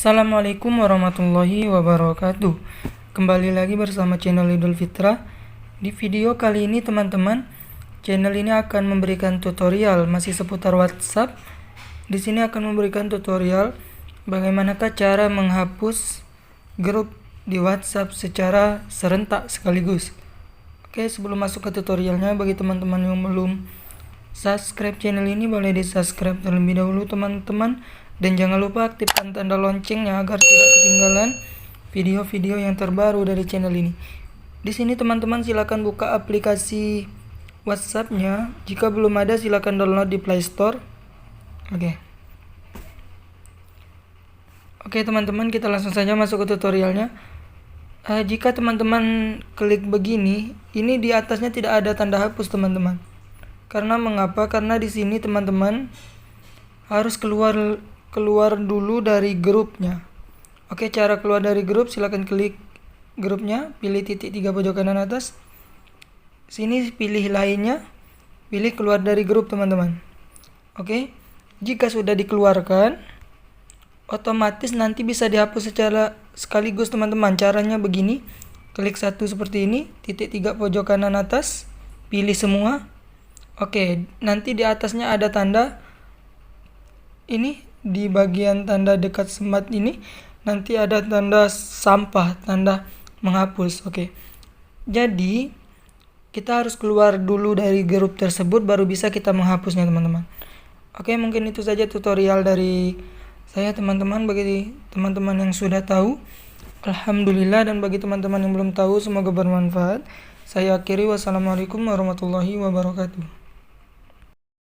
Assalamualaikum warahmatullahi wabarakatuh. Kembali lagi bersama channel Idul Fitra. Di video kali ini teman-teman, channel ini akan memberikan tutorial masih seputar WhatsApp. Di sini akan memberikan tutorial bagaimanakah cara menghapus grup di WhatsApp secara serentak sekaligus. Oke, sebelum masuk ke tutorialnya, bagi teman-teman yang belum subscribe channel ini, boleh di subscribe terlebih dahulu teman-teman. Dan jangan lupa aktifkan tanda loncengnya agar tidak ketinggalan video-video yang terbaru dari channel ini. Di sini teman-teman silakan buka aplikasi WhatsApp-nya. Jika belum ada, silakan download di Play Store. Oke teman-teman, kita langsung saja masuk ke tutorialnya. Jika teman-teman klik begini, ini di atasnya tidak ada tanda hapus teman-teman. Karena mengapa? Karena di sini teman-teman harus keluar dulu dari grupnya. Oke, cara keluar dari grup, silakan klik grupnya, pilih titik 3 pojok kanan atas. Sini pilih lainnya, pilih keluar dari grup teman-teman. Oke, jika sudah dikeluarkan, otomatis nanti bisa dihapus secara sekaligus teman-teman. Caranya begini, klik satu seperti ini, titik 3 pojok kanan atas, pilih semua. Oke, nanti di atasnya ada tanda ini. Di bagian tanda dekat semat ini nanti ada tanda sampah, tanda menghapus. Oke. Jadi kita harus keluar dulu dari grup tersebut baru bisa kita menghapusnya teman-teman. Oke, mungkin itu saja tutorial dari saya teman-teman. Bagi teman-teman yang sudah tahu, alhamdulillah, dan bagi teman-teman yang belum tahu, semoga bermanfaat. Saya akhiri, wassalamualaikum warahmatullahi wabarakatuh.